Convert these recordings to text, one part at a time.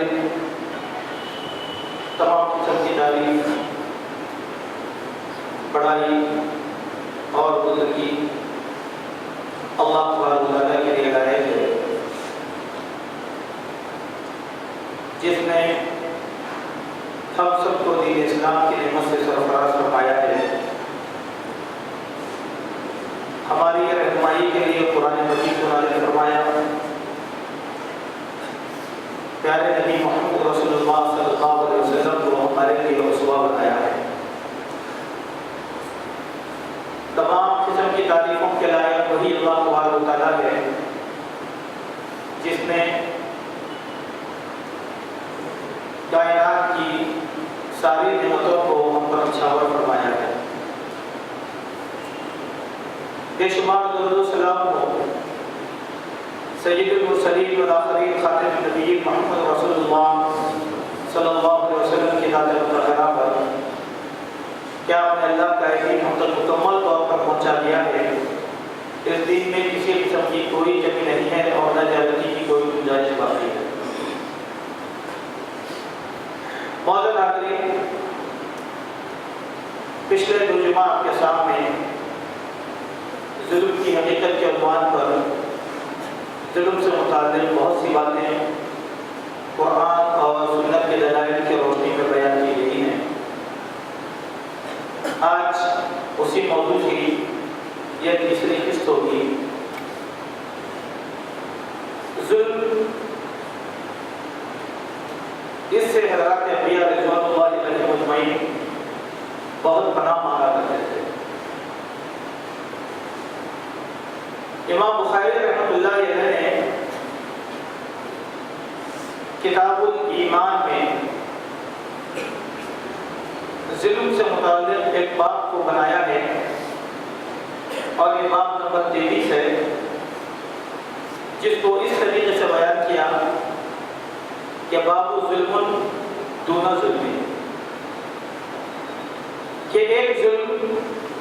ناظرین، تمام قسم کی تعریف، بڑائی اور بزرگی اللہ تبارک و تعالیٰ کے لیے لائق ہے، جس نے ہم سب کو دین اسلام کی نعمت سے سرفراز فرمایا ہے۔ ہماری رہنمائی کے لیے قرآن مجید کو نازل فرمایا، پیارے نبی محمد رسول اللہ صلی اللہ علیہ وسلم کو ہمارے لیے اسوہ بنایا ہے۔ تمام قسم کی تعریفوں کے لائق وہی اللہ تبارک و تعالیٰ ہے جس نے کائنات کی ساری نعمتوں کو ہم پر نچھاور فرمایا ہے۔ بے شمار درود و سلام ہو سید المرسلین والآخرین خاتم النبیین محمد رسول اللہ صلی اللہ علیہ وسلم کی ذات مطہرہ پر۔ کیا ہم نے اللہ کا دین ہم تک مکمل طور پر پہنچا دیا ہے؟ اس دین میں کسی قسم کی کوئی کمی نہیں ہے اور نہ زیادتی کی کوئی گنجائش باقی ہے۔ معزز حاضرین، پچھلے دو جمعہ آپ کے سامنے ظلم کی حقیقت کے عنوان پر ظلم سے متعلق بہت سی باتیں قرآن اور سنت کے دلائل کی روشنی میں بیان کی گئی ہیں۔ آج اسی موضوع کی یہ تیسری قسط ہوگی۔ ظلم، اس سے حضرات انبیاء رضوان اللہ علیہم اجمعین بہت پناہ مانگا کرتے تھے۔ امام بخاری رحمۃ اللہ علیہ نے کتاب الایمان میں ظلم سے متعلق ایک باب کو بنایا ہے اور یہ باب نمبر 23 ہے، جس کو اس طریقے سے بیان کیا کہ باب ظلم دون ظلم، کہ ایک ظلم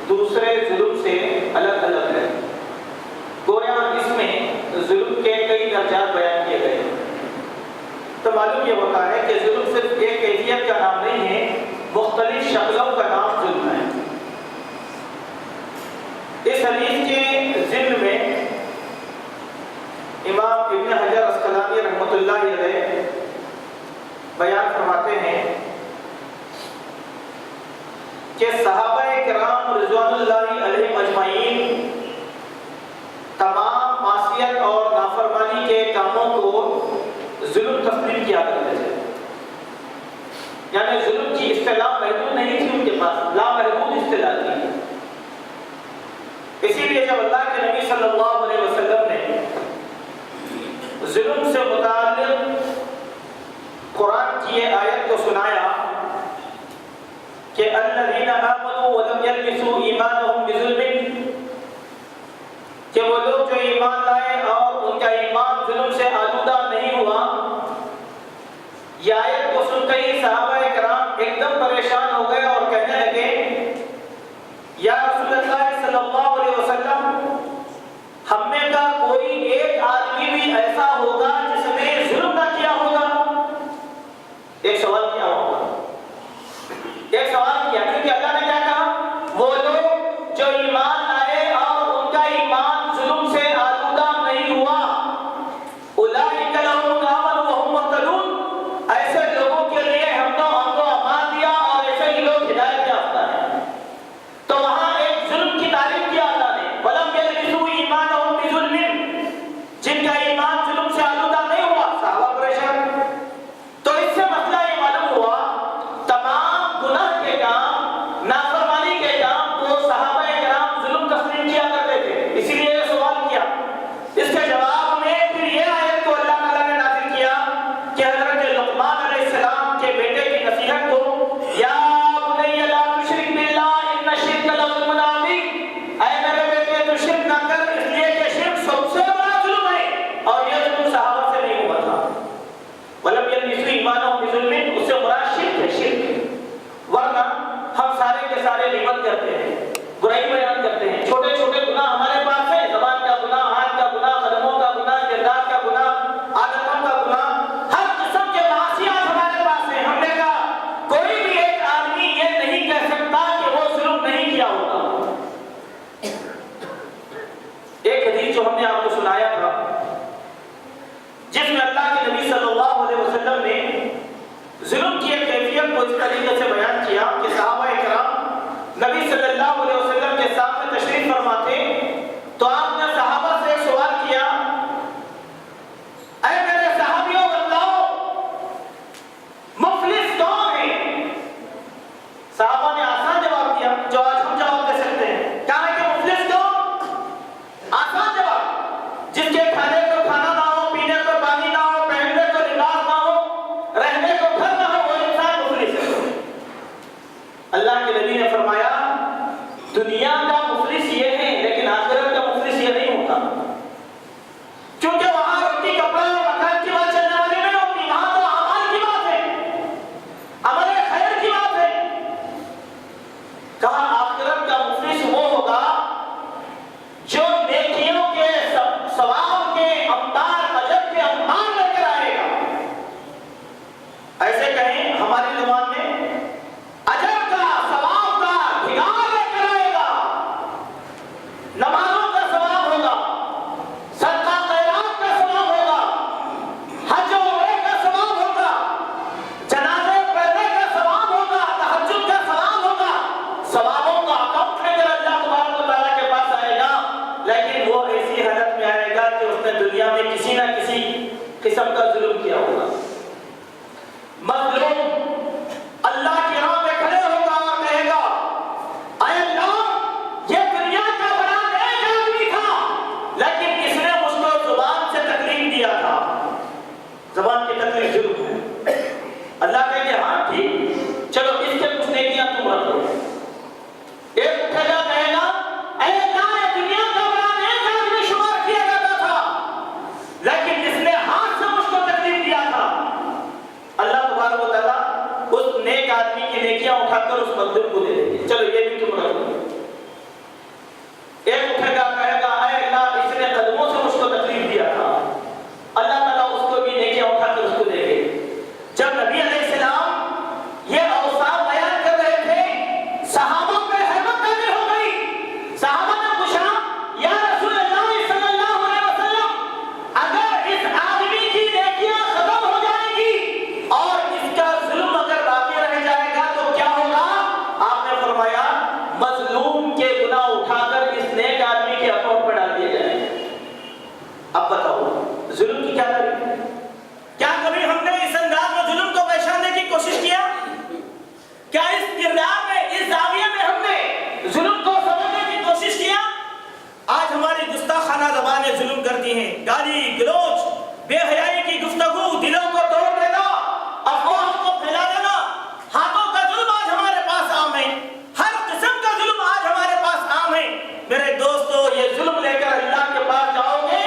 دوسرے ظلم سے الگ الگ ہے۔ گویا اس میں ظلم کے کئی درجات بیان کیے گئے ہیں۔ تو معلوم یہ ہوتا ہے کہ ظلم صرف ایک کیفیت کا نام نہیں ہے، مختلف شکلوں کا نام ظلم ہے۔ اس حدیث کے ضمن میں امام ابن حجر عسقلانی رحمۃ اللہ علیہ بیان فرماتے ہیں کہ صحابہ کرام رضوان اللہ علیہم اجمعین تمام معصیت اور نافرمانی کے کاموں کو ظلم تسلیم کیا کرتے تھے، یعنی ظلم کی اصطلاح محدود نہیں تھی ان کے پاس، لامحدود اصطلاح تھی۔ اسی لیے جب اللہ کے نبی صلی اللہ علیہ وسلم نے ظلم سے متعلق قرآن کی یہ آیت کو سنایا کہ الذین آمنوا ولم یلبسوا ایمانہم بظلم، کہ وہ لوگ جو ایمان لائے اور ان کا ایمان ظلم سے آلودہ نہیں ہوا، یہ آیت کو سن کر ہی صحابہ کرام ایک دم پریشان ہو گئے اور کہنے لگے یا رسول اللہ صلی اللہ علیہ وسلم، ہم میں کا کوئی ایک آدمی بھی ایسا ہوگا جس نے ظلم نہ کیا ہوگا؟ ایک سوال کیا ہوگا، ایک سوال کیا، کیونکہ اللہ نے کیا کہا؟ وہ لوگ جو ایمان لائے اور ان کا ایمان ظلم سے آلودہ نہیں ہوا، اولئک لہم الامن وہم مہتدون، ایسے لوگوں کے لیے ہم نے ان کو امان دیا اور ایسے ہی لوگ ہدایت یافتہ ہیں۔ تو وہاں ایک ظلم کی تعریف کیا اللہ نے، وَلَمْ يَلْبِسُوا إِيمَانَهُمْ بِظُلْمٍ، جن کا ایمان ظلم سے آلودہ نہیں ہوا، صحابہ پریشان۔ تو اس سے مسئلہ یہ معلوم ہوا تمام گناہ کے کام، نافرمانی کے کام کو صحابہ کرام ظلم تسلیم کیا کرتے تھے، اسی لیے یہ سوال کیا۔ اس کے جواب میں پھر یہ آیت کو اللہ تعالیٰ نے نازل کیا کہ حضرت لقمان علیہ السلام کے بیٹے کی نصیحت کو، یا بنی لا تشرک باللہ ان الشرک لظلم عظیم، اے میرے بیٹے تو شرک نہ کر، اس لیے کہ شرک سب سے بڑا ظلم ہے، اور یہ ظلم صحابہ سے نہیں ہوا تھا۔ وَلَمْ يَلْبِسُوا إِيمَانَهُمْ بِظُلْمٍ، اس سے مراد شرک ہے، شرک۔ ورنہ ہم سارے کے سارے غیبت کرتے ہیں، برائی بیان کرتے ہیں، چھوٹے چھوٹے گناہ ہمارے پاس ہیں، زبان کا گناہ، ہاتھ کا گناہ، قدموں کا گناہ، کردار کا گناہ، عادتوں کا گناہ، ہر قسم کے معاصی آدمی کی نیکیاں اٹھا کر اس مظلوم کو دے دیں گے، چلو یہ بھی تم رکھ لو۔ ایک اٹھے گا کہے گا اے اللہ اس نے قدموں سے مجھ کو تکلیف دیا تھا، اللہ تعالیٰ اس کو بھی نیکیاں اٹھا کر اس کو دے گے۔ جب نبی علیہ السلام یہ اوصاف بیان کر رہے تھے صحابہ پہ حیرت تاری ہو گئی۔ صحابہ نے پوچھا یا رسول اللہ صلی اللہ علیہ وسلم اگر اس آدمی کی نیکیاں ختم ہو جائیں گی اور اس کا ظلم اگر باقی رہ جائے گا تو کیا ہوگا؟ آپ نے فرمایا مظلوم کے گناہ اٹھا کر اس نیک آدمی کے اکاؤنٹ پہ ڈال دیے جائیں گے۔ اب بتاؤ ظلم کی کیا کریں؟ کیا کبھی ہم نے اس انداز میں ظلم کو پہچاننے کی کوشش کیا؟ کیا اس کردار میں اس زاویے میں ہم نے ظلم کو سمجھنے کی کوشش کیا؟ آج ہماری گستاخانہ زبانیں ظلم کرتی ہیں، گالی گلوچ، بے حیائی کی گفتگو، دلوں کو توڑ دینا، افواہ کو پھیلا دینا، ہاتھوں کا ظلم آج ہمارے پاس عام ہے، ہر قسم کا ظلم آج ہمارے پاس عام ہے۔ میرے دوستو یہ ظلم لے کر اللہ کے پاس جاؤ گے،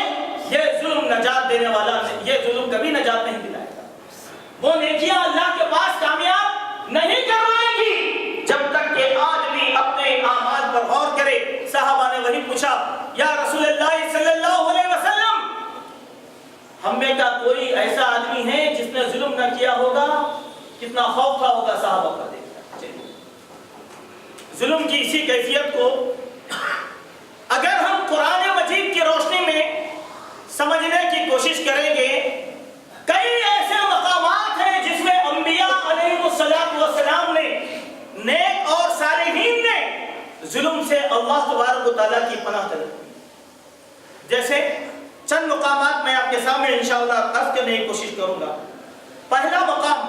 یہ ظلم نجات دینے والا نہیں، یہ ظلم کبھی نجات نہیں دلائے گا۔ وہ نیکیاں اللہ کے پاس کامیاب نہیں کروائیں گی جب تک کہ آدمی اپنے اعمال پر غور کرے۔ صحابہ نے وہی پوچھا یا رسول اللہ صلی اللہ علیہ وسلم ہم میں کا کوئی ایسا آدمی ہے جس نے ظلم نہ کیا ہوگا؟ کتنا خوف تھا ہوگا صحابہ کا، دیکھا ظلم کی اسی کیفیت کو اگر ہم قرآن مجید کی روشنی میں سمجھنے کی کوشش کریں گے، کئی ایسے مقامات ہیں جس میں انبیاء علیہ السلام نے، نیک اور صالحین نے ظلم سے اللہ تبارک و تعالیٰ کی پناہ طلب۔ جیسے چند مقامات میں آپ کے سامنے انشاءاللہ عرض کرنے کی کوشش کروں گا۔ پہلا مقام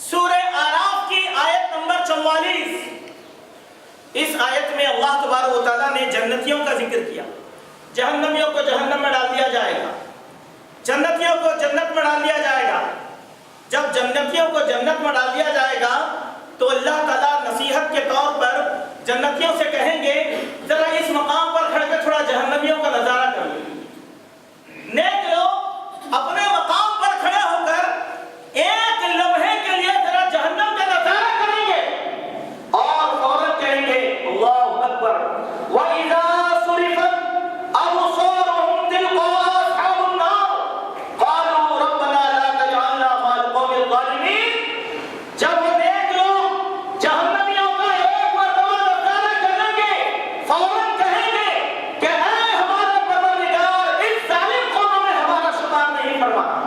سورہ اعراف کی آیت نمبر 44۔ اس آیت میں اللہ تبارک و تعالیٰ نے جنتیوں کا ذکر کیا، جہنمیوں کو جہنم میں ڈال دیا جائے گا، جنتیوں کو جنت میں ڈال دیا جائے گا۔ جب جنتیوں کو جنت میں ڈال دیا جائے گا تو اللہ تعالیٰ نصیحت کے طور پر جنتیوں سے کہیں گے ذرا اس مقام پر کھڑ کے تھوڑا جہنمیوں کا نظارہ کر لیں۔ نیک لوگ اپنے مقام پر کھڑے ہو کر ایک لمحے کے لیے ذرا جہنم کا نظارہ کریں گے اور فوراً کہیں گے اللہ اکبر وَإِذَا صُرِفَتْ أَبْصَارُهُمْ تِلْقَاءَ أَصْحَابِ النَّارِ قَالُوا رَبَّنَا لَا تَجْعَلْنَا مَعَ الْقَوْمِ الظَّالِمِينَ۔ جب وہ نیک لوگ جہنمیوں کا ایک مرتبہ نظارہ کریں گے فوراً کہیں گے کہ اے ہمارے پروردگار اس ظالم قوموں میں ہمارا شمار نہیں فرمانا۔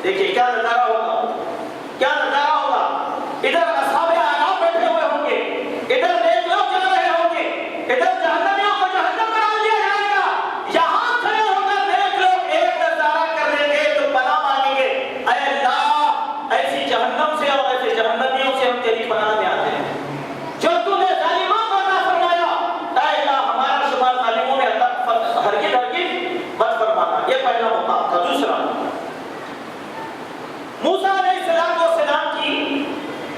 دیکھیے کیا نظارہ ہوگا، کیا نظارہ ہوگا۔ ادھر اصحاب اعراف بیٹھے ہوئے ہوں گے، ادھر نیک لوگ چل رہے ہوں گے، ادھر جہنمیوں کو جہنم میں ڈال دیا جائے گا۔ یہاں کھڑے ہو کر نیک لوگ ایک نظارہ کر لیں گے تو پناہ مانگیں گے اے اللہ ایسی جہنم سے اور ایسے جہنمیوں سے ہم تیری پناہ میں آتے ہیں جو تو نے ظالموں کو عطا فرمایا، اے اللہ ہمارا شمار ظالموں میں ہرگز مت فرمانا۔ یہ پہلا مقام تھا۔ دوسرا موسیٰ علیہ السلام کی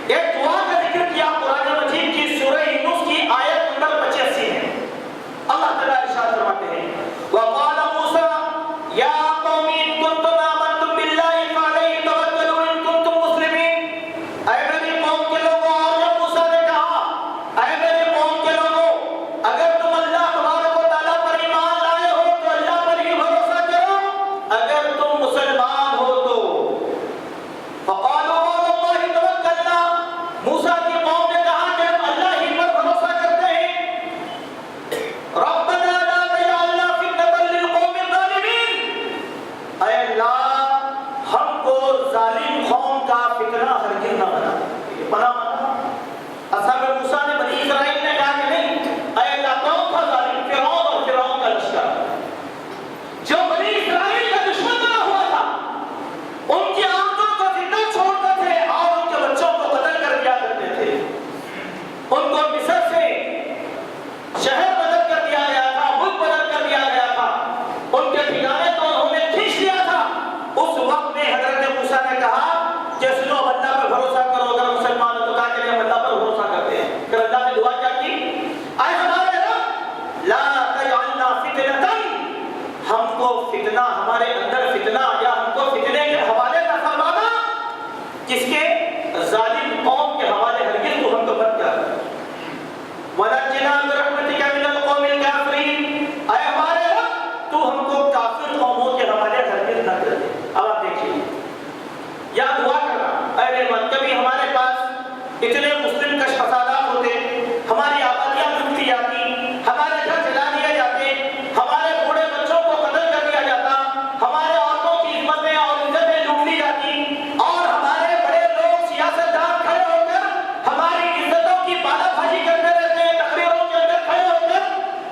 ایک دعا کا ذکر کیا قرآن مجید کی سورہ یونس کی آیت نمبر 85 ہے۔ اللہ تعالیٰ ارشاد فرماتے ہیں وَقَالَ مُوسَىٰ يَا قَوْمِ إِن كُنتُمْ آمَنتُم بِاللَّهِ فَعَلَيْهِ تَوَكَّلُوا إِن كُنتُم مُّسْلِمِينَ۔ اے میری قوم کے لوگوں، اور جب موسیٰ نے کہا اے میری قوم کے لوگوں اگر تم اللہ تبارک و تعالیٰ پر ایمان لائے ہو تو اللہ پر ہی بھروسہ کرو، اگر تم مسلمان ہو تو فَقَالُوا عَلَى اللَّهِ تَوَكَّلْنَا۔ موسیٰ کی قوم نے کہا کہ ہم اللہ ہی پر بھروسہ کرتے ہیں۔ رَبَّنَا لَا تَجْعَلْنَا فِتْنَةً لِلْقَوْمِ الظَّالِمِينَ۔ اے اللہ ہم کو ظالم قوم کا فتنہ ہرگز نہ بنا۔ پناہ مانگا۔ اصحاب موسیٰ نے بنی اسرائیل نے کہا کہ نہیں اے اللہ کون تھا ظالم؟ فرعون اور فرعون کا لشکر جو بنی اسرائیل کا دشمن بنا ہوا تھا، ان کی آنکھوں کو زندہ چھوڑتے تھے اور ان کے بچوں کو قتل کر دیا کرتے تھے۔ ان کو مصر سے شہر بدل کر دیا گیا تھا، ملک بدل کر دیا گیا تھا، ان کے ٹھکانے تو انہوں نے کھینچ لیا تھا۔ اس وقت میں حضرت موسیٰ نے کہا کہ سنو اللہ پر بھروسہ کرو، اگر مسلمان ہو تو کہا کہ ہم اللہ پر بھروسہ کرتے ہیں۔ پھر اللہ نے دعا کیا کی اے ہمارے رب لا تجعلنا فتنة، ہم کو فتنہ، ہمارے اندر فتنہ یا ہم کو فتنے کے حوالے نہ فرمانا، کس کے؟ ظالم قوم کے حوالے اتنے مسلم کش فسادات ہوتے، ہماری آبادیاں لوٹی جاتی، ہمارے گھر جلا دیے جاتے، ہمارے بوڑھے بچوں کو قتل کر دیا جاتا، ہمارے عورتوں کی عزتیں اور عزتیں لوٹ لی جاتی، اور ہمارے بڑے لوگ سیاستدان کھڑے ہو کر ہماری عزتوں کی بالا بھاجی کرتے رہتے ہیں، تقریروں کے اندر کھڑے ہو کر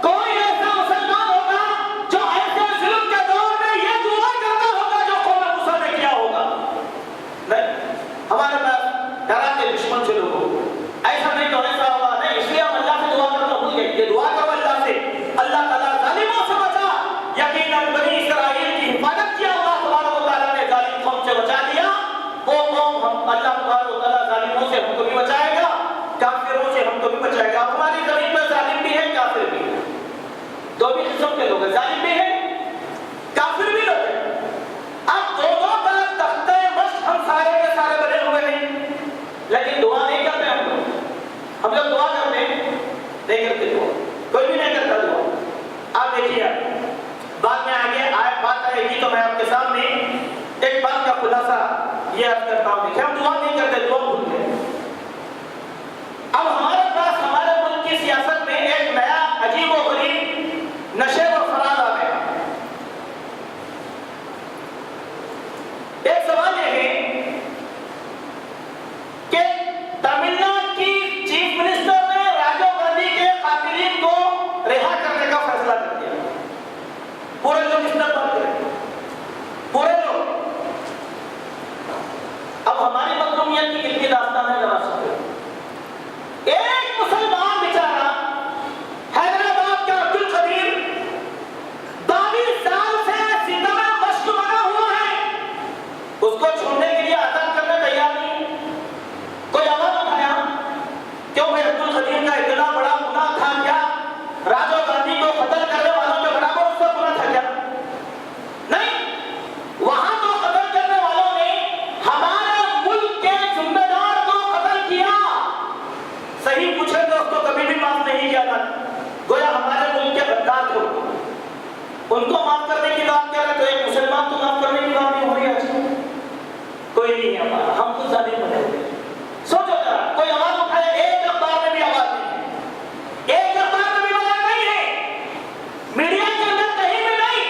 کوئی ایسا مسلمان ہوگا جو ایسے ظلم کے دور میں یہ دعا کرتا ہوگا جو قوم موسیٰ نے کیا ہوگا؟ نہیں، ہمارے پاس ڈرا کے دشمن سے لوگوں ایسا نہیں تو ایسا ہوگا نہیں، اس لیے ہم اللہ سے دعا کرنا بھول گئے. یہ دعا کرو اللہ سے، اللہ تعالیٰ ظالموں سے بچا. یقیناً بنی اسرائیل کی حفاظت کیا اللہ تبارک و تعالیٰ نے ظالم قوم سے بچا دیا. وہ قوم ہم اللہ تبارک و تعالیٰ ظالموں سے ہم کو بھی بچائے گا، کافروں سے ہم کو بھی بچائے گا. ہماری زمین میں ظالم بھی ہے، کافر بھی ہے، دو بھی قسم کے لوگ ہیں، ظالم بھی ہے، کافر بھی لوگ ہیں. اب دونوں کا تختہ مشق ہم سارے کے سارے بنے ہوئے ہیں، لیکن دعا نہیں کرتے ہم لوگ دعا کرتے نہیں کرتے دعا، کوئی بھی نہیں کرتا دعا. آپ دیکھیے بعد میں آگے بات آئے گی تو میں آپ کے سامنے ایک بات کا خلاصہ یہ عرض کرتا ہوں. دیکھیں ہم دعا نہیں کرتے، دعا بھول گئے. اب ہمارے پاس ہمارے ملک کی سیاست میں ایک نیا عجیب و غریب نشے و فراز آ گیا. ایک سوال یہ ہے کہ تمل ناڈو کی چیف منسٹر نے راجیو گاندھی کے قاتلین کو رہا کرنے کا فیصلہ کر دیا. پورے لوگ اس پر بات کریں، پورے لوگ. اب ہماری مظلومیت کی کتنی داستان ہے ذرا سنو. ایک مسلمان بیچارہ حیدرآباد کا عبد القدیر 22 سال سے ستم مشق بنا ہوا ہے، اس کو چھوڑنے کے لیے عطا کرنے تیار نہیں. کوئی آواز اٹھایا کیوں بھائی عبد القدیر کا اتنا بڑا گناہ تھا کیا؟ راجیو گاندھی کو قتل کرنے والوں کے برابر اس کا گناہ تھا کیا؟ نہیں. وہاں تو قتل کرنے والوں نے ہمارے ملک کے ذمہ دار کو قتل کیا. صحیح پوچھے تو اس کو کبھی بھی معاف نہیں کیا تھا. گویا ہمارے ملک کے غدار تھے، ان کو معاف کرنے کی بات کر رہے تو ایک مسلمان کو معاف کرنے کی بات نہیں ہو رہی آج. کوئی نہیں ہے ہمارا، ہم خود ظالم بنے ہوئے. سوچو ذرا، کوئی آواز اٹھائے. ایک اخبار میں بھی آواز نہیں ہے، ایک اخبار میں بھی آواز نہیں ہے، میڈیا کے اندر کہیں بھی نہیں.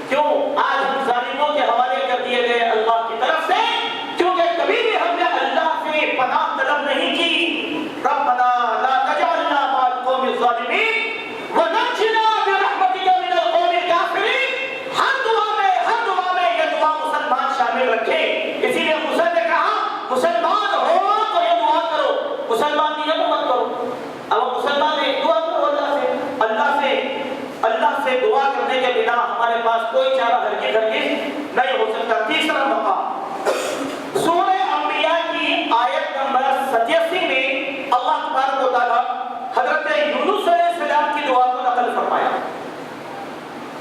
کیوں آج ہم ظالموں کے حوالے کر دیے گئے اللہ کی طرف سے؟ کیونکہ کبھی بھی ہم نے اللہ سے پناہ طلب نہیں کی. ربنا لا تجعلنا مع القوم الظالمین ونجنا برحمتک من القوم الکافرین. ہر دعا میں یہ دعا مسلمان شامل رکھے. اسی لیے موسیٰ نے کہا مسلمان ہو تو یہ دعا کرو، مسلمان نہیں ہے تو مت کرو. اب مسلمان ہے دعا کرو اللہ سے دعا کرنے کے بنا ہمارے پاس کوئی چارہ ہرگز نہیں ہو سکتا. تیسرا مقام سورہ انبیاء کی آیت نمبر 87 میں اللہ تبارک و تعالیٰ حضرت یونس علیہ السلام کی دعا کو نقل فرمایا.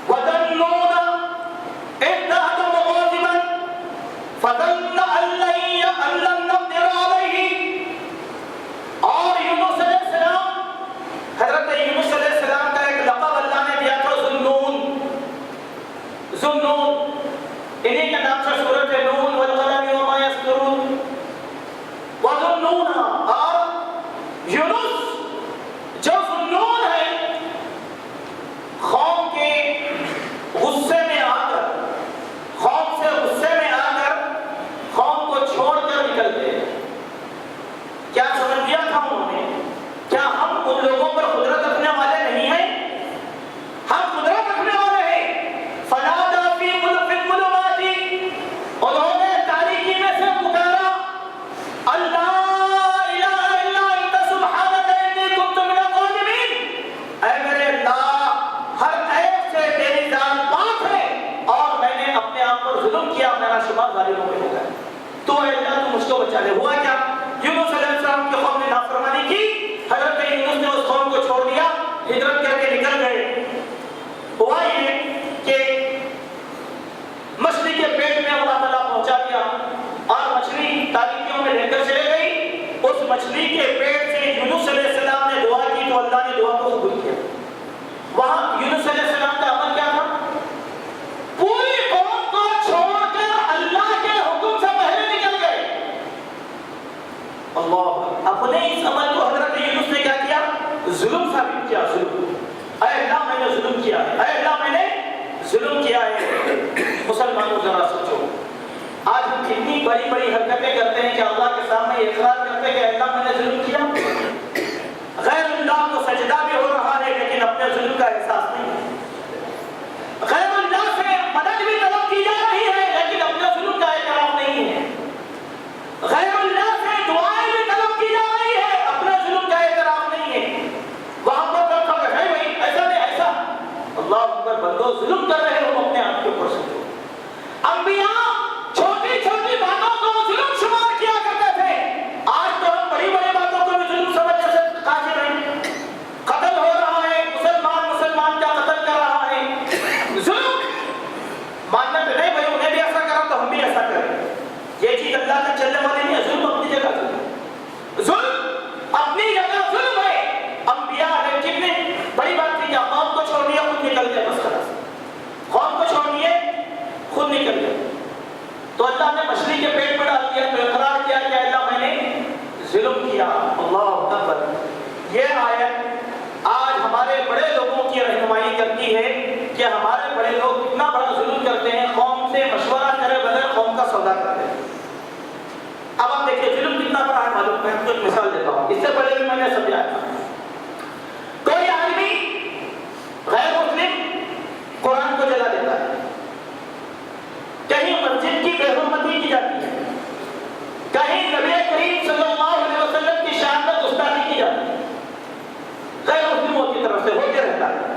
وَذَنُّونَ إِذْ ذَهَبَ مُغَاضِبًا فَظَنَّ أَن لَّن نَّقْدِرَ عَلَيْهِ. اور یونس علیہ السلام، حضرت یونس علیہ السلام کا ایک لقب اللہ نے دیا تھا ذُنُّون. ذُنُّون انہی کے نام سے سورۃ نون والقلم وما یسطرون. وَذُنُّونَ اور یونس جو ذُنُّون ہے، قوم کے غصے میں آ کر، قوم سے غصے میں آ کر قوم کو چھوڑ کر نکلتے ہیں. کیا سمجھ دیا تھا انہوں نے؟ کیا ہم ان لوگوں پر قدرت رکھنے والے نہیں ہیں؟ ہم قدرت رکھنے والے ہیں. فنادى في الظلمات، انہوں نے تاریکی میں سے پکارا اللہ الہ الا انت سبحانک انی کنت من الظالمین. اے میرے اللہ، ہر عیب سے تیری ذات پاک ہے اور میں نے اپنے آپ پر ظلم کیا، میرا شمار ظالموں میں ہو گیا. تو اے اللہ تو مجھ کو بچا لے. ہوا کیا؟ یونس علیہ السلام کی قوم نے نافرمانی کی، حضرت یونس نے اس قوم کو چھوڑ دیا، ہجرت کر کے نکل گئے. ہوا یہ کہ مچھلی کے پیٹ میں اللہ تعالیٰ پہنچا دیا اور مچھلی تاریکیوں میں لے کر چلے گئی. اس مچھلی کے پیٹ سے یونس علیہ السلام نے دعا کی تو اللہ نے دعا کو قبول کیا. وہاں یونس علیہ السلام کا عمل کیا تھا؟ پوری قوم کو چھوڑ کر اللہ کے حکم سے باہر نکل گئے. اللہ اپنے اس عمل کو حضرت یونس نے کیا کیا؟ ظلم ثابت کیا. ظلم. اے اللہ میں نے ظلم کیا ہے, اے اللہ میں نے ظلم کیا ہے. مسلمانوں ذرا سوچو, آج ہم کتنی بڑی بڑی حرکتیں کرتے ہیں کہ اللہ کے سامنے اقرار کرتے ہیں کہ اے اللہ میں نے ظلم کیا. غیر اللہ کو سجدہ بھی ہو رہا ہے لیکن اپنے ظلم کا احساس نہیں ہے. غیر اللہ سے مدد بھی طلب کی جا رہی ہے لیکن اپنے ظلم کا اعتراف نہیں ہے. غیر اللہ سے دعائیں بھی طلب کی جا رہی ہے, اپنے ظلم کا اعتراف نہیں ہے. وہاں پر تو کہا ہے بھائی ایسا نہیں ایسا. اللہ اکبر, بندو ظلم کر رہے ہو اپنے آپ کے اوپر سے. انبیاء چھوٹی چھوٹی باتوں کو ظلم شمار کیا کرتے تھے. آج تو ہم بڑی بڑی باتوں کو بھی ظلم سمجھنے سے قاصر ہیں. قتل ہو رہا ہے, مسلمان کا قتل کر رہا ہے. ظلم ماننا تو نہیں بھائی, انہیں بھی ایسا کرا تو ہم بھی ایسا کریں. یہ چیز اللہ سے چلنے والی نہیں ہے. ظلم اپنی جگہ ظلم اپنی جگہ ظلم ہے. انبیاء ہے, کتنی بڑی بات تھی کہ قوم کو چھوڑ دیا خود نکل گئے, بس خلاص. قوم کو چھوڑ دیے خود نکل گئے. تو اللہ نے مچھلی کے پیٹ میں ڈال دیا تو اقرار کیا کہ اللہ میں نے ظلم کیا. اللہ اکبر. یہ آیت آج ہمارے بڑے لوگوں کی رہنمائی کرتی ہے کہ ہمارے بڑے لوگ کتنا بڑا ظلم کرتے ہیں, قوم سے مشورہ کرے بغیر قوم کا سودا کرتے ہیں. اب آپ دیکھیے ظلم کتنا بڑا ہے معلوم. میں آپ کو ایک مثال دیتا ہوں, اس سے پہلے بھی میں نے سمجھایا تھا. کوئی آدمی غیر مسلم قرآن کو جلا دیتا ہے, کہیں مسجد کی بے حرمتی کی جاتی ہے, کہیں نبی کریم صلی اللہ علیہ وسلم کی شان میں گستاخی کی جاتی ہے, غیر مسلموں کی طرف سے ہوتے رہتا ہے.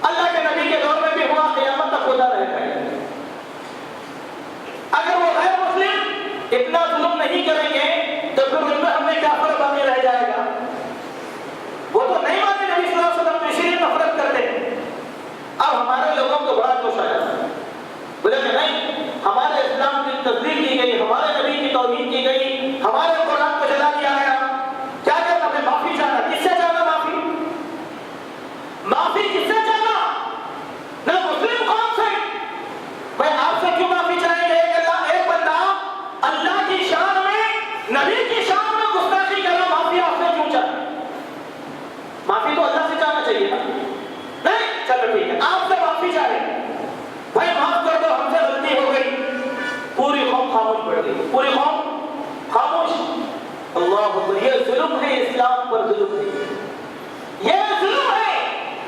اللہ کے نبی کے دور میں بھی ہوا, قیامت تک ہوتا رہے گا. اگر وہ غیر مسلم اتنا ظلم نہیں کریں گے تو پھر ان میں ہم نے کیا فرق باقی رہ جائے گا. وہ تو نہیں مانتے نبی صلی اللہ علیہ وسلم, اسی لیے نفرت کرتے ہیں. اب ہمارے لوگوں کو بڑا جوش آیا, بولے کہ نہیں ہمارے اسلام کی تصدیق کی گئی, ہمارے نبی کی توہین کی گئی, ہمارے قرآن کو جلا دیا گیا. کیا کرنا, ہمیں معافی چاہنا. کس سے چاہنا معافی؟ معافی کس سے چاہنا؟ نہ مسلم قوم سے. بھائی آپ سے کیوں معافی چاہیں گے؟ ایک بندہ اللہ کی شان میں, نبی کی شان میں گستاخی کرنا, معافی آپ سے کیوں چاہے؟ معافی تو اللہ سے چاہنا چاہیے نا. نہیں چلو ٹھیک ہے, آپ سے معافی چاہے, بھائی معاف کر دو, ہم سے غلطی ہو گئی. پوری قوم خاموش پڑ گئی, پوری قوم خاموش. اللہ اکبر. یہ ظلم ہے, اسلام پر ظلم ہے, یہ ظلم ہے.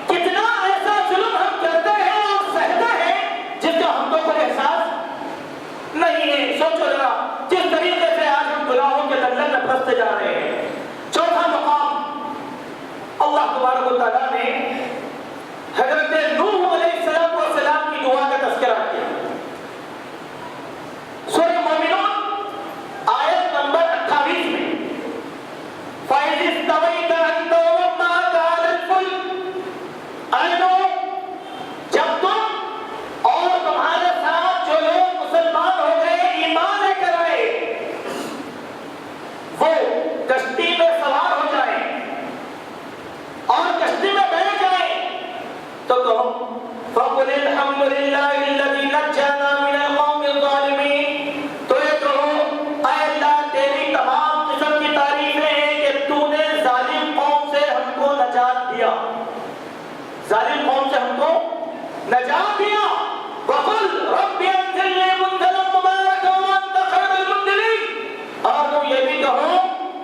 کتنا ایسا ظلم ہم کرتے ہیں اور سہتے ہیں جس کا ہم کو کوئی احساس نہیں ہے. سوچو ذرا جس طریقے سے آج ہم گناہوں کے دلدل میں پھنستے جا رہے ہیں. چوتھا مقام, اللہ تبارک و تعالیٰ نے حضرت نوح علیہ السلام کی دعا کا تذکرہ کیا. سورہ مومنون آیت نمبر 28 میں فَإِذِ اسْتَوَيْتَ أَنْتَ وَمَن مَّعَكَ عَلَى الْفُلْكِ, اے نوح جب تم اور تمہارے ساتھ جو لوگ مسلمان ہو گئے, ایمان لے کر آئے, وہ کشتی میں سوار ہو جائیں اور کشتی میں بیٹھ جائیں تو کہو فَقُلِ الْحَمْدُ لِلَّهِ الَّذِي نَجَّانَا مِنَ الْقَوْمِ الظَّالِمِينَ. تو یہ کہو اے اللہ تیری تمام قسم کی تعریفیں ہیں کہ تو نے ظالم قوم سے ہم کو نجات دیا, ظالم قوم سے ہم کو نجات دیا. وَقُلْ رَبِّ أَنزِلْنِي مُنزَلًا مُبَارَكًا وَأَنْتَ خَيْرُ الْمُنزِلِينَ. اور تم یہ بھی کہو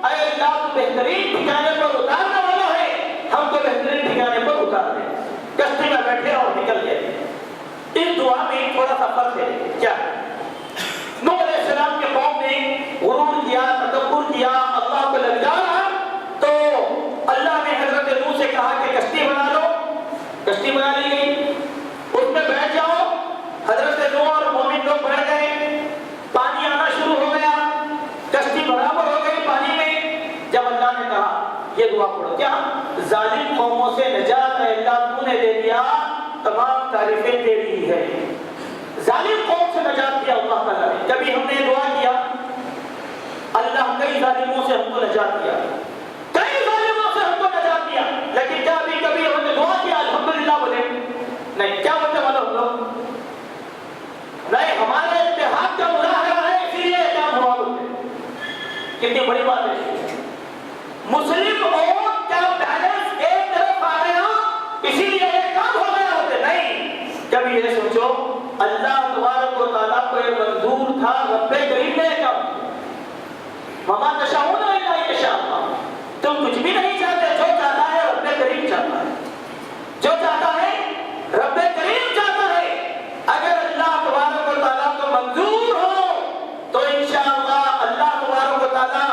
اے اللہ تو بہترین ٹھکانے پر اتارنے والا ہے, ہم کو بہترین ٹھکانے پر اتار دے. کشتی میں بیٹھے اور نکل گئے. اس دعا میں تھوڑا سا فرق ہے. کیا نوح علیہ السلام کے قوم نے غرور کیا, تکبر کیا, اللہ کو للکارا, تو اللہ نے حضرت نوح سے کہا کہ کشتی بنا لو. کشتی بنا لی گئی, اس میں بیٹھ جاؤ. حضرت نوح اور مومن لوگ بیٹھ گئے, پانی آنا شروع ہو گیا, کشتی برابر ہو گئی پانی میں. جب اللہ نے کہا یہ دعا پڑھو, کیا ظالم قوموں سے نجات اے اللہ تو نے دے دیا, تمام تعریفیں تیری ہی ہے. ظالم قوم سے نجات دیا اللہ تعالیٰ نے. کبھی ہم نے دعا کیا اللہ کئی ظالموں سے ہم کو نجات دیا, کئی ظالموں سے ہم کو نجات دیا, لیکن کیا کبھی ہم نے دعا کیا الحمدللہ بولے؟ نہیں. کیا بولتے والے ہم لوگ؟ نہیں, ہمارے اتحاد کا مظاہرہ ہے اسی لیے کام ہوا بولتے. کتنی بڑی بات ہے. مسلم ووٹ کا بیلنس ایک طرف آ گیا اسی لیے یہ کام ہو گیا ہوتے نہیں. جب یہ سوچو اللہ تبارک و تعالیٰ کو یہ منظور تھا رب کریم نے کام وما تشاؤون الا ان یشاء اللہ. تم کچھ بھی نہیں چاہتے, جو چاہتا ہے رب کریم چاہتا ہے, جو چاہتا ہے رب کریم چاہتا ہے. اگر اللہ تبارک و تعالیٰ کو منظور ہو تو انشاءاللہ اللہ تبارک و تعالیٰ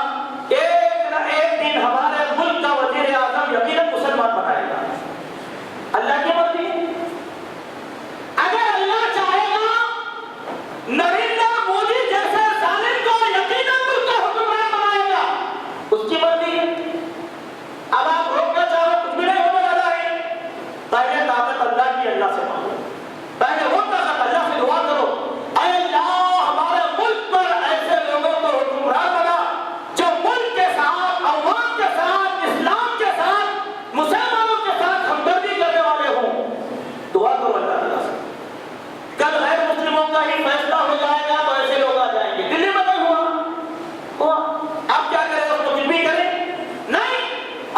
ایک نہ ایک دن ہمارے ملک کا وزیر اعظم یقیناً مسلمان بنائے گا. اللہ کی مرضی. اگر اللہ چاہے گا نریندر مودی جیسے ظالم کو یقیناً ملک کا حکمران بنائے گا, اس کی مرضی ہے. اب آپ روکنا چاہو کچھ بھی نہیں ہونے والا ہے. پہلے طاقت اللہ کی, اللہ سے مانگو. پہلے وہ طاقت اللہ سے دعا کرو, اے اللہ ہمارے ملک پر ایسے لوگوں کو حکمران بنا جو ملک کے ساتھ, عوام کے ساتھ, اسلام کے ساتھ, مسلمانوں کے ساتھ ہمدردی کرنے والے ہوں. دعا کرو اللہ تعالیٰ سے. کل غیر مسلموں کا ہی فیصلہ ہو جائے گا تو ایسے لوگ آ جائیں گے. دلی میں نہیں ہوا, آپ کیا کریں, اس کو کچھ بھی کریں نہیں.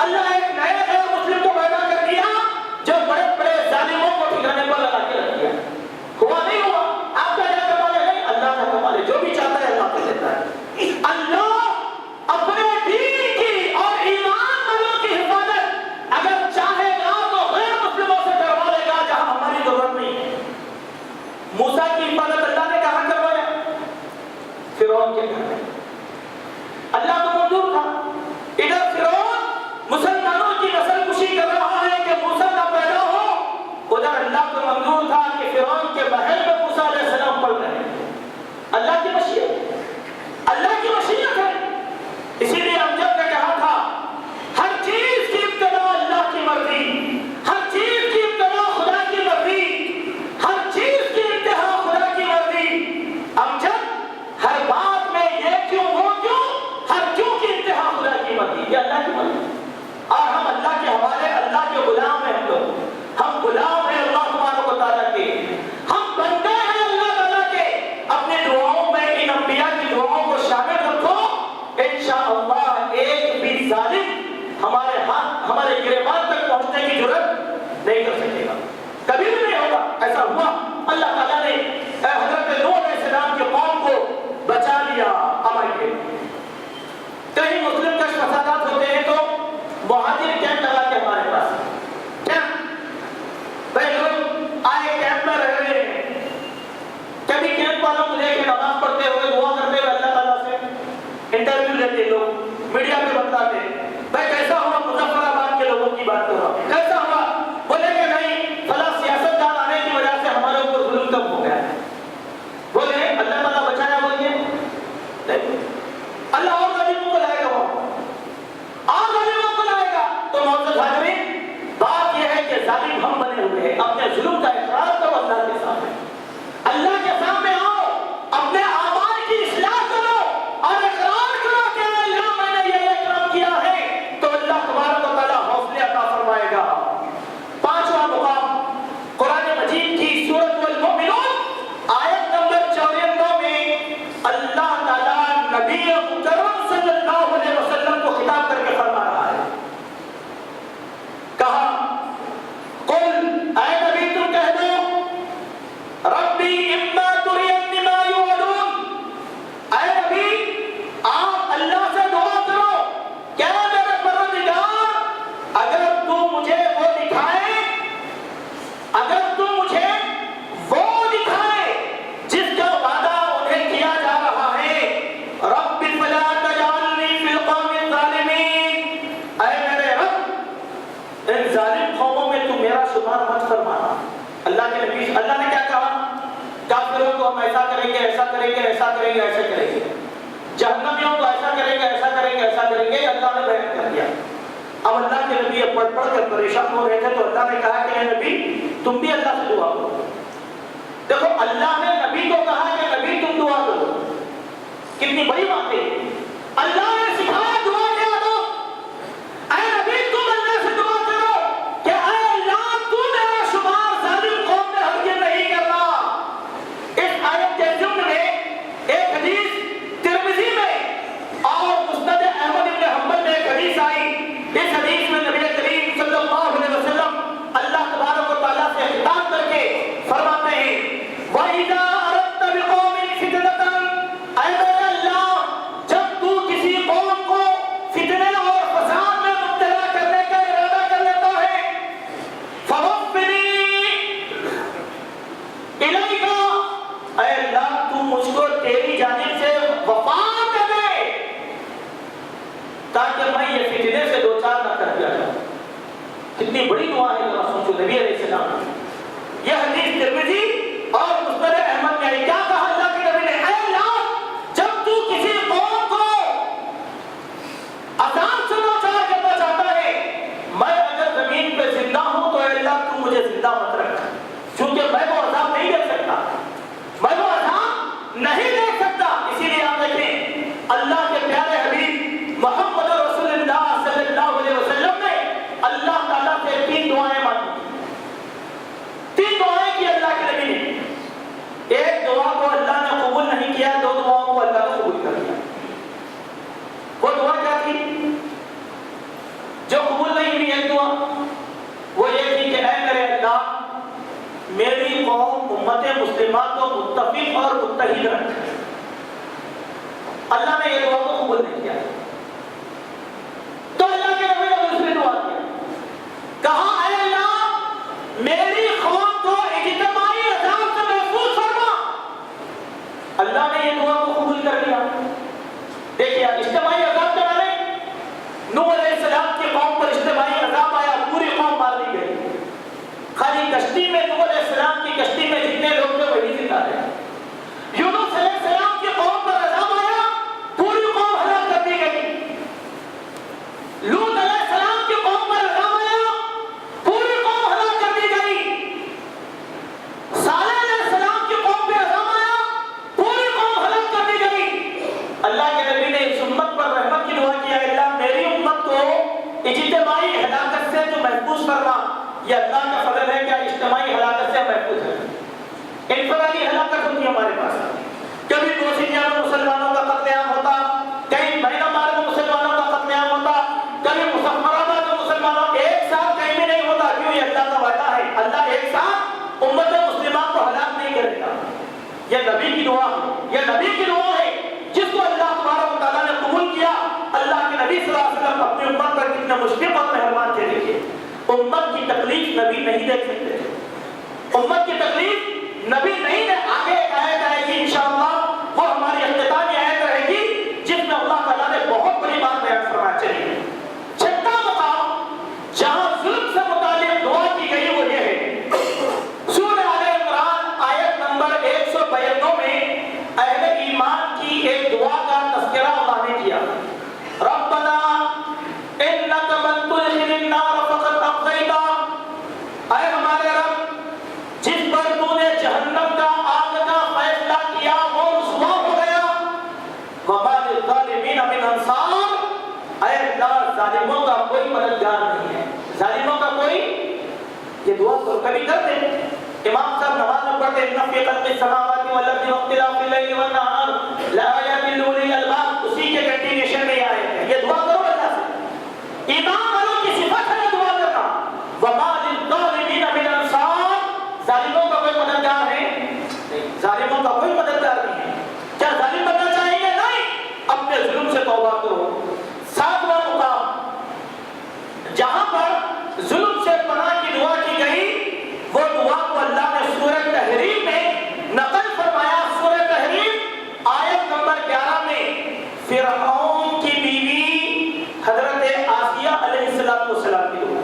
اللہ ایک نئے غیر مسلم کو پیدا کر دیا جو بڑے بڑے ظالموں کو ٹھکانے پر لگا کے رکھ دیا. ہوا نہیں ہوا, آپ کا کیا کمال ہے, نہیں اللہ کا کمال ہے. جو بھی چاہتا ہے اللہ کو دیتا ہے. اللہ اپنے دین کی اور ایمان والوں کی حفاظت اگر چاہے گا تو غیر مسلموں سے کروا لے گا جہاں ہماری ضرورت نہیں ہے. موسیٰ کی حفاظت اللہ نے کہاں کروایا, فرعون کے گھر میں. اللہ کو منظور تھا. ادھر فرعون مسلمانوں کی نسل کشی کر رہا ہے کہ موسیٰ نہ پیدا ہو, ادھر اللہ کو منظور تھا کہ فرعون کے محل میں موسیٰ علیہ السلام پڑھ رہے ہیں. اللہ کی مشیت, اللہ کی مشیت ہے. اسی لیے امجد نے کہا تھا ہر چیز کی ابتدا اللہ کی مرضی, ہر چیز کی ابتدا خدا کی مرضی, ہر چیز کی انتہا خدا کی مرضی. امجد ہر بات میں یہ کیوں وہ کیوں, ہر کیوں کی انتہا خدا کی مرضی, یہ اللہ کی مرضی. اور ہم اللہ کے حوالے, اللہ کے غلام ہیں. ہم لوگ, ہم غلام ہیں اللہ تبارک و تعالیٰ کے, ہم بندے ہیں اللہ تعالیٰ کے. اپنے دعاؤں میں ان انبیاء کی دعاؤں کو شامل رکھو, انشاءاللہ ایک بھی ظالم ہمارے ہاتھ, ہمارے گریبان تک پہنچنے کی ضرورت نہیں کر سکے گا, کبھی بھی نہیں ہوگا. ایسا ہوا اللہ تعالیٰ نے حضرت نوح علیہ السلام کی قوم کو بچا لیا. ہمارے کہیں مسلم کش فسادات ہوتے ہیں تو مہاجر کیمپ لگا کے ہمارے پاس کیمپ, بھائی لوگ آئے کیمپ میں رہ رہے ہیں. کبھی کیمپ والوں کو دیکھ کے نماز پڑھتے ہوئے, دعا کرتے ہوئے اللہ تعالیٰ سے انٹرویو لیتے لوگ, میڈیا پہ بتلاتے بھائی کیسا ہوا, مظفر آباد کے لوگوں کی بات کر رہا ہوں, کیسا ہوا, بولے کہ نہیں فلاں سیاستدان آنے کی وجہ سے ہمارے اوپر ظلم کم ہو گیا. بولے اللہ تعالیٰ بچایا, بولیے اللہ اور غریبوں کو لائے گا, اور غریبوں کو لائے گا. تو معزز حاضرین, بات یہ ہے کہ ظالم ہم بنے ہوئے ہیں. اپنے ظلم کا اقرار کرو اللہ کے سامنے, اللہ کے سامنے آؤ, اپنے اعمال کی اصلاح کرو اور اقرار کرو کہ اللہ میں نے یہ کام کیا ہے, تو اللہ تبارک و تعالیٰ حوصلے عطا فرمائے گا. پانچواں مقام قرآن مجید کی سورۃ المؤمنون آیت نمبر 94 میں اللہ تعالیٰ نبی مکرم صلی اللہ علیہ وسلم کو خطاب کر کے فرما رہا ہے. کہا قل, اے نبی تم کہہ دو ربی اما ترینی ما یوعدون. اے نبی آپ اللہ سے دعا کرو, کیا میرے پروردگار اگر تو مجھے وہ دکھائے, اگر تو مجھے وہ دکھائے جس کا وعدہ انہیں کیا جا رہا ہے, رب فلا تجعلنی فی القوم الظالمین. اے میرے رب ان ظالم قوموں میں تو میرا شمار مت فرمانا. اللہ کے نبی, اللہ نے کیا کہا, کافروں کو ہم ایسا کریں گے, ایسا کریں گے, ایسا کریں گے, ایسا کریں گے, جہنمیوں کو ایسا کریں گے, ایسا کریں گے, ایسا کریں گے. اللہ نے بیان کر دیا. اب اللہ کے نبی پڑھ پڑھ کر پریشان ہو رہے تھے تو اللہ نے کہا کہ اے نبی تم بھی اللہ سے دعا کرو. دیکھو اللہ نے نبی کو کہا کہ نبی تم دعا کرو, کتنی بڑی بات ہے. اللہ نے سکھایا دعا کیا دو, اے نبی تم اللہ سے دعا کرو کہ اے اللہ تو میرا شمار ظالم قوم میں ہرگز نہیں کرنا. اس آیت کے ضمن میں ایک حدیث ترمذی میں اور تاکہ میں یہ فتنے سے دو چار نہ کر دیا جاؤں. کتنی بڑی دعا ہے ذرا سوچو نبی علیہ السلام. یہ حدیث ترمذی اور مسند احمد میں کیا کہا اللہ کے نبی نے, اے اللہ جب تو کسی قوم کو عذاب سے دو چار کرنا چاہتا ہے, میں اگر زمین پہ زندہ ہوں تو اے اللہ تو مجھے زندہ مت رکھ, کیونکہ میں وہ عذاب نہیں دیکھ سکتا, میں وہ عذاب نہیں دیکھ سکتا. اسی لیے آپ دیکھیں اللہ کے پیارے حبیب محمد رسول اللہ صلی اللہ علیہ وسلم نے اللہ تعالیٰ سے 3 دعائیں مانگی, 3 دعائیں کی اللہ کے نبی نے. ایک دعا کو اللہ نے قبول نہیں کیا, 2 دعاؤں کو اللہ نے قبول کر لیا. وہ دعا کیا تھی جو قبول نہیں ہوئی؟ ایک دعا وہ یہ تھی کہ اے میرے اللہ میری قوم امت مسلمہ کو متفق اور متحد رکھ. اللہ نے یہ دعا کو قبول نہیں کیا تو اللہ کے نبی نے دوسری دعا کیا, کہا اے اللہ میری قوم کو اجتماعی عذاب سے محفوظ فرما. اللہ نے یہ دعا کو قبول کر لیا. دیکھیے اجتماعی عذاب کے بارے نوح علیہ السلام کی قوم پر اجتماعی عذاب آیا, پوری قوم مار دی گئی. خالی کشتی میں نوح علیہ السلام کی کشتی میں جتنے لوگ تھے وہی زندہ رہے. یونس علیہ السلام کی قوم پر عذاب آیا, پوری قوم ہلاک کر دی گئی. لوط علیہ السلام کی قوم پر عذاب آیا, پوری قوم ہلاک کر دی گئی. صالح علیہ السلام کی قوم پہ عذاب آیا, پوری قوم ہلاک کر دی گئی. اللہ کے نبی نے اس امت پر رحمت کی دعا کیا, اللہ میری امت کو اجتماعی ہلاکت سے تو محفوظ فرما. یہ اللہ کا فضل ہے کہ اجتماعی ہلاکت سے محفوظ ہے. انفرادی ہلاکت ہوتی ہے ہمارے پاس, کبھی بوسنیا میں مسلمانوں کا قتل عام ہوتا, کہیں میانمار میں مسلمانوں کا قتل عام ہوتا, کبھی مظفرآباد میں مسلمانوں ایک ساتھ کہیں بھی نہیں ہوتا. کیوں؟ یہ اللہ کا وعدہ ہے, اللہ ایک ساتھ امت مسلمہ کو ہلاک نہیں کرے گا. یہ نبی کی دعا ہے, یہ نبی کی دعا ہے جس کو اللہ تبارک و تعالیٰ نے قبول کیا. اللہ کے نبی صلی اللہ علیہ وسلم اپنی امت پر کتنے مشفق اور مہربان تھے. دیکھیے امت کی تکلیف نبی نہیں دیکھ سکتے تھے, امت کی تکلیف نبی نہیں دے. آگے ایک آیت آئے گی انشاءاللہ, وہ ہماری اختتامی آیت رہے گی جس میں اللہ تعالیٰ نے بہت بڑی بات بیان فرمایا. چلیے 6واں مقام جہاں ظلم سے متعلق دعا کی گئی وہ یہ ہے, سورہ آل عمران آیت نمبر 192 میں اہل ایمان کی ایک دعا کا تذکرہ اللہ نے کیا. ربنا انک من تدخل النار فقد اغویتہ, اے ہمارے رب جس پر تو نے جہنم کا آگ کا فیصلہ کیا وہ رسوا ہو گیا. وما للظالمین من انصار, اے اللہ ظالموں کا کوئی مددگار نہیں ہے, ظالموں کا کوئی. یہ دعا تو کبھی کرتے امام صاحب نماز میں پڑھتے ان فی خلق السماوات والارض واختلاف اللیل والنہار لآیات لأولی الالباب, اسی کے کنٹینیوشن میں آئے ہیں. یہ دعا کرو اللہ سے, ایمان والوں کی صفت ہے دعا کرنا. وما للظالمین من انصار, ظالموں کا کوئی مددگار ہے نہیں, ظالموں کا کوئی مددگار نہیں ہے. کیا ظالم بننا چاہیں گے؟ نہیں, اپنے ظلم سے توبہ کرو. 7واں مقام جہاں پر ظلم سے پناہ کی دعا کی گئی وہ دعا کو اللہ نے سورہ تحریم میں نقل فرمایا. سورہ تحریم آیت نمبر 11 میں فرعون کی بیوی حضرت آسیہ علیہ السلام کی دعا.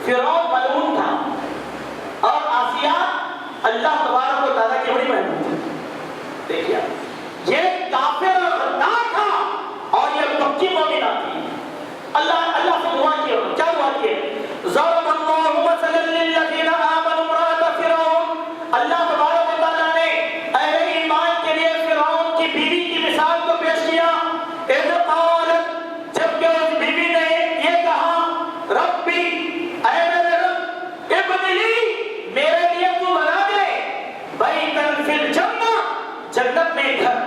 فرعون ملعون تھا اور آسیہ اللہ تبارک و تعالیٰ کی بڑی مہمان تھی. دیکھیے یہ کافر اور غدار تھا اور یہ پکی مومنہ تھی. اللہ سے دعا کی, کیا دعا کی ہے؟ ضرب اللہ مثلا للذین آمنوا امرأۃ فرعون, اللہ تبارک و تعالیٰ نے اہل ایمان کے لیے فرعون کی بیوی کی مثال کو پیش کیا. اذ قالت, جبکہ اس بیوی نے یہ کہا, ربی, اے میرے رب, ابن لی, میرے لیے تو بنا دے, بیتن فی الجنہ, جنت میں ایک گھر.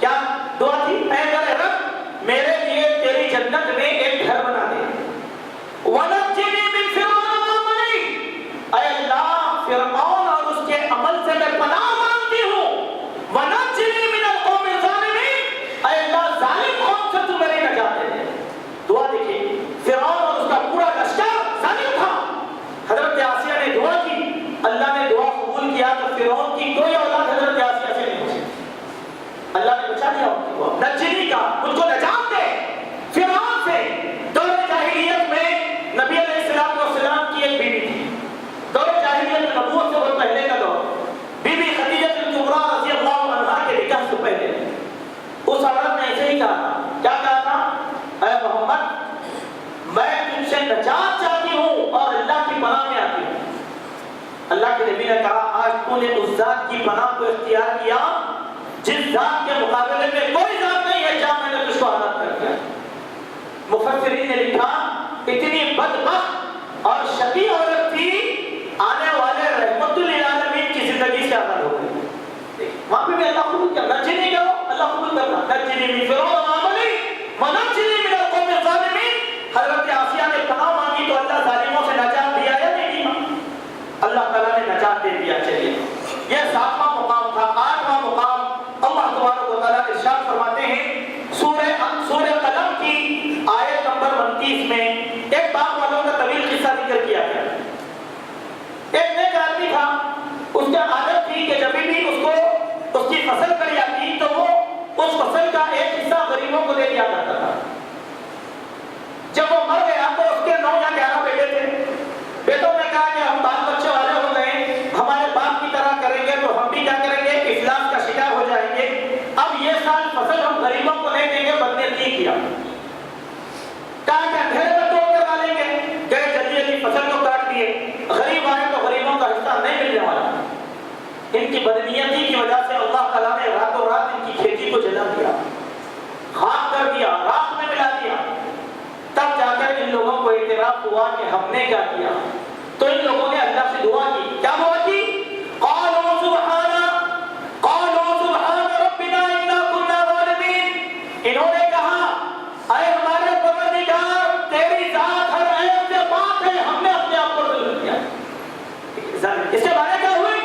کیا دعا تھی؟ اے میرے رب میرے لیے تیری جنت میں ایک گھر بنا دے. وَنَجِّنِي مِن فِرْعَوْنَ وَعَمَلِهِ, اے اللہ فرعون اور اس کے عمل سے میں پناہ مانگتی ہوں. وَنَجِّنِي مِنَ الْقَوْمِ الظَّالِمِينَ, اے اللہ ظالم قوم سے تو میری نجات دے. دعا دیکھیے, فرعون اور اس کا پورا لشکر ظالم تھا. حضرت آسیہ نے دعا کی, اللہ نے دعا قبول کیا تو فرعون کی کوئی اولاد حضرت آسیہ سے نہیں ہو سکتی. اللہ نے بچا دیا ان کو, نجنی کا, ان کو نجات دے. نجات چاہتی ہوں اور اللہ کی پناہ میں آتی ہوں. اللہ کے نبی نے کہا آج تو نے اس ذات کی پناہ کو اختیار کیا جس ذات کے مقابلے میں کوئی ذات نہیں ہے جہاں میں نے تجھ کو ہلاک کر دیا. مفسرین نے لکھا اتنی بدبخت اور شقی عورت تھی آنے والے رحمت للعالمین کی زندگی سے آزاد ہو گئی. وہاں پہ بھی اللہ قبول کیا نجنی کرو اللہ قبول کرنا نجنی من فرعون وعملی ونجنی من القوم الظالمین. حضرت آسیہ نے پناہ مانگی تو اللہ ظالموں سے نجات دیا یا نہیں دیا؟ اللہ تعالیٰ نے نجات دے دیا. چلیے یہ 7واں مقام تھا. 8واں مقام اللہ تبارک و تعالیٰ ارشاد فرماتے ہیں سورہ قلم کی آیت نمبر 29 میں ایک باغ والوں کا طویل قصہ ذکر کیا گیا. ایک نیک آدمی تھا اس کی عادت تھی کہ جب بھی اس کی فصل کڑی آتی تو وہ اس فصل کا ایک حصہ غریبوں کو دے دیا کرتا تھا. جب وہ مر گیا تو اس کے 9 یا 11 بیٹے تھے. بیٹوں نے کہا کہ ہم بال بچے والے ہو گئے ہمارے باپ کی طرح کریں گے تو ہم بھی کیا کریں گے افلاس کا شکار ہو جائیں گے. اب یہ سال فصل ہم غریبوں کو نہیں دیں گے. بدنیتی کیا کہا کہ اندھیرے میں توڑ کر ڈالیں گے. گئے جلدی جلدی فصل کو کاٹ دیے. غریب آئے تو غریبوں کا حصہ نہیں ملنے والا. ان کی بدنیتی کی وجہ سے اللہ تعالیٰ نے راتوں رات ان کی کھیتی کو جلا دیا خاک کر دیا راکھ میں ملا دیا. تب جا کر ان لوگوں کو اعتراف ہوا کہ ہم نے کیا کیا. تو ان لوگوں نے اللہ سے دعا کی. کیا دعا کی؟ قالوا سبحان ربنا انا كنا ظالمین. انہوں نے کہا اے ہمارے پروردگار تیری ذات ہر عیب سے پاک ہے ہم نے اپنے آپ پر ظلم کیا. اس سے بارے کیا ہوئی؟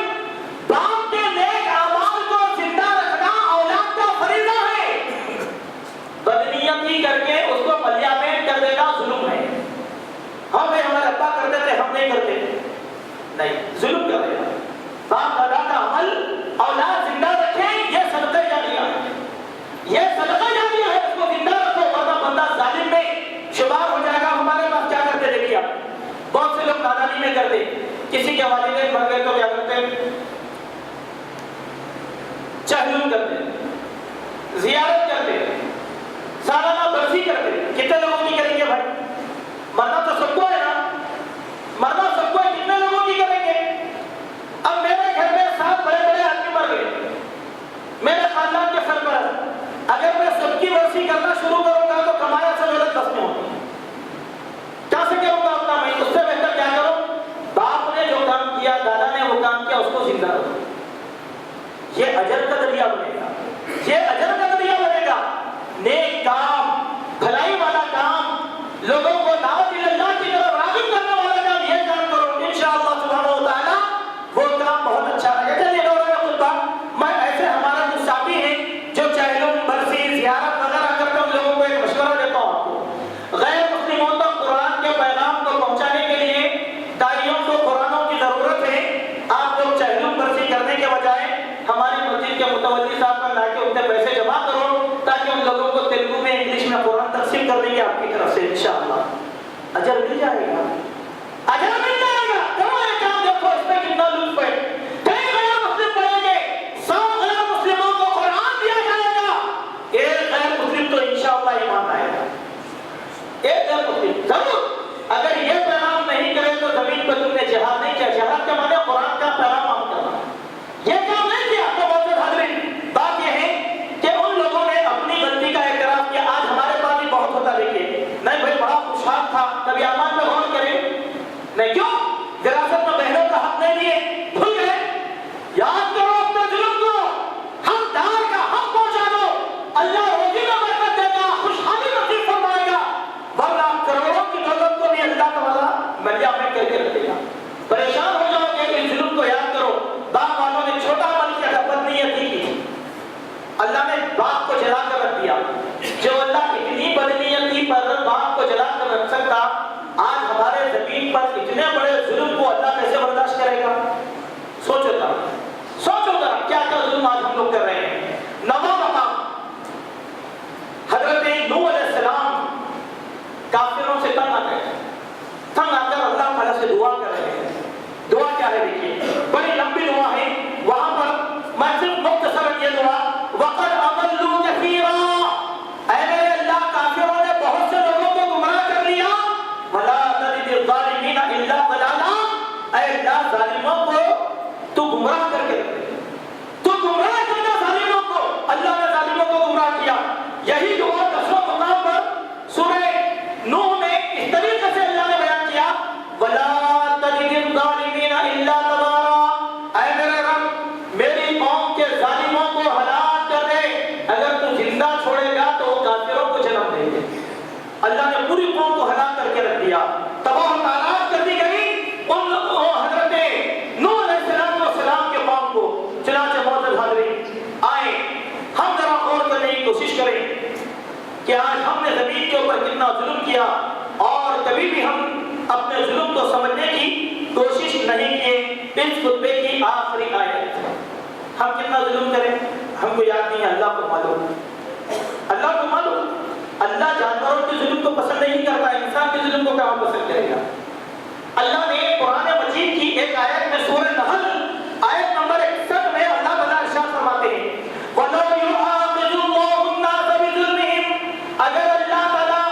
باپ کے نیک اعمال کو زندہ رکھنا اولاد کا فریضہ ہے. بدنیتی کر کے اس کو ملیامین کر دینا ظلم ہے. ہمارے ابا کرتے تھے ہم نہیں کرتے نہیں ظلم کر دینا. باپ دادا کا عمل اولاد زندہ رکھیں یہ صدقہ جاریہ ہے. یہ صدقہ جاریہ ہے. اس کو زندہ رکھو ورنہ بندہ ظالم میں شمار ہو جائے گا. ہمارے پاس کیا کرتے دیکھیے آپ بہت سے لوگ نادانی میں کرتے. کسی کے والدین مر گئے تو کیا کرتے چہلم کرتے زیارت کرتے سالانہ برسی کرتے. کتنے لوگوں کی کریں گے بھائی؟ مرنا تو سب کو ہے نا. مرنا سب کو ہے. کتنے لوگوں کی کریں گے؟ اب میرے گھر میں 7 بڑے بڑے آدمی مر گئے میرے خاندان کے سربراہ. اگر میں سب کی برسی کرنا شروع کروں گا تو کمایا سے غلط بس میں ہوگی. کیا سے کروں گا اپنا میں؟ اس سے بہتر کیا کرو باپ نے جو کام کیا دادا نے وہ کام کیا اس کو زندہ رکھو. یہ اجر کا ذریعہ بنے گا. یہ اجر کا ذریعہ بنے گا. نیک کام بھلائی والا کام لوگوں کو دعوت اللہ کی طرف راغب کرنے والا کام یہ کام کرو انشاءاللہ سبحانہ و تعالی وہ کام بہت اچھا رہے گا. چلیے دورہ خطبہ میں ایسے ہمارا جو ساتھی ہے جو چہلم برسی زیارت وغیرہ کرتے ہیں ان لوگوں کو ایک مشورہ دیتا ہوں آپ کو. غیر مسلموں تک قرآن کے پیغام کو پہنچانے کے لیے داعیوں کو قرآنوں کی ضرورت ہے. آپ لوگ چہلم برسی کرنے کے بجائے ہماری مسجد کے متولی صاحب پر لا کے ان سے پیسے جمع کرو تاکہ ان لوگوں کو تیلگو میں انگلش میں قرآن تقسیم کر دیں گے آپ کی طرف سے انشاءاللہ. اجر مل جائے گا. اجر مل جائے گا. کرو یہ کام دیکھو اس میں کتنا لطف ہے. کئی غیر مسلم پڑھیں گے 100 غیر مسلموں کو قرآن دیا جائے گا. ایک غیر مسلم تو انشاءاللہ ایمان آئے گا. ایک غیر مسلم ضرور. اگر یہ پیغام نہیں کرے تو زمین پر تم نے جہاد نہیں کیا. جہاد کے معنی قرآن کا پیغام عام کرنا. یہ کام نہیں کیا تو بہت حاضرین. بات یہ ہے کہ ان لوگوں نے اپنی غلطی کا اعتراف کیا. آج ہمارے پاس بھی بہت ہوتا دیکھیے نہیں بھائی بڑا خوشحال تھا کبھی امان میں غور کریں نہیں کیوں وراثت میں بہنوں کا حق نہیں دیے بھول گئے. یاد کرو اپنے ظلم کو. ہم دار کا حق پہنچا دو. اللہ روزی میں برکت دے گا خوشحالی نصیب فرمائے گا. ورنہ کروڑوں کی دولت کو بھی اللہ تعالیٰ ملیا میں کر کے رکھے گا. پریشان ہو جاؤ گے. اس ظلم کو یاد کرو. باپ والوں نے چھوٹا عمل کیا بدنیتی کی تھی. اللہ نے باپ کو جلا کر رکھ دیا. جو اللہ اتنی بدنیتی پر باپ کو جلا کر رکھ سکتا آج ہمارے زمین پر اتنے بڑے ظلم کو اللہ کیسے برداشت کرے گا؟ سوچو ذرا کیا کیا ظلم آج ہم لوگ کر رہے ہیں. 9واں مقام حضرت نوح علیہ السلام کافروں سے تنگ آ گئے. تنگ آ کر اللہ تعالیٰ سے دعا کر رہے ہیں. دعا کیا ہے دیکھیے بڑی لمبی دعا ہے. وہاں پر میں صرف مختصر یہ دعا وقد اضلوا كثيرا. اے میرے اللہ کافروں نے بہت سے لوگوں کو گمراہ کر لیا. ولا کہ آج ہم نے زمین کے اوپر کتنا ظلم کیا اور کبھی بھی ہم اپنے ظلم کو سمجھنے کی کوشش نہیں کیے۔ اس خطبے کی آخری آیت، ہم کتنا ظلم کریں ہم کو یاد نہیں ہے، اللہ کو معلوم، اللہ کو معلوم۔ اللہ جانوروں کے ظلم کو پسند نہیں کرتا، انسان کے ظلم کو کہاں پسند کرے گا؟ اللہ نے قرآن مجید کی ایک آیت میں سورہ نحل آیت نمبر 61 میں اللہ تعالیٰ ارشاد فرماتے ہیں وَلَوْ يُؤَاخِذُ اللَّهُ النَّاسَ بِظُلْمِهِمْ، اگر اللہ تعالیٰ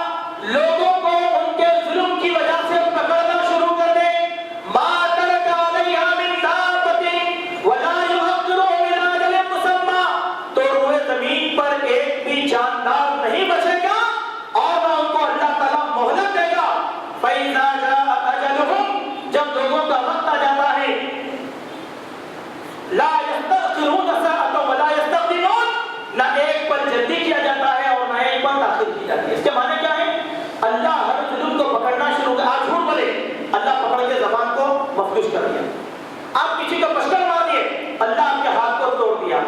لوگوں کو ان کے ظلم کی وجہ سے پکڑنا شروع کر دے، مَا تَرَكَ عَلَيْهَا مِن دَابَّةٍ وَلَا يُؤَخِّرُهُمْ إِلَىٰ أَجَلٍ مُّسَمًّى، تو روئے زمین پر ایک بھی جاندار نہیں بچے گا اور نہ ان کو اللہ تعالیٰ مہلت دے گا۔ فَإِذَا جَاءَ أَجَلُهُمْ، جب لوگوں کا وقت آ جاتا ہے، لا يستأخرون ساعة ولا يستقدمون، نہ ایک پر جلدی کیا جاتا ہے اور نہ ایک پر تاخیر کی جاتی ہے۔ اس کے معنی کیا ہے؟ اللہ ہر ظلم کو پکڑنا شروع کر، آج جھوٹ بولے اللہ پکڑ کے زبان کو مفلوج کر دیا، آپ کسی کو پشکر مار دیے اللہ آپ کے ہاتھ کو توڑ دیا،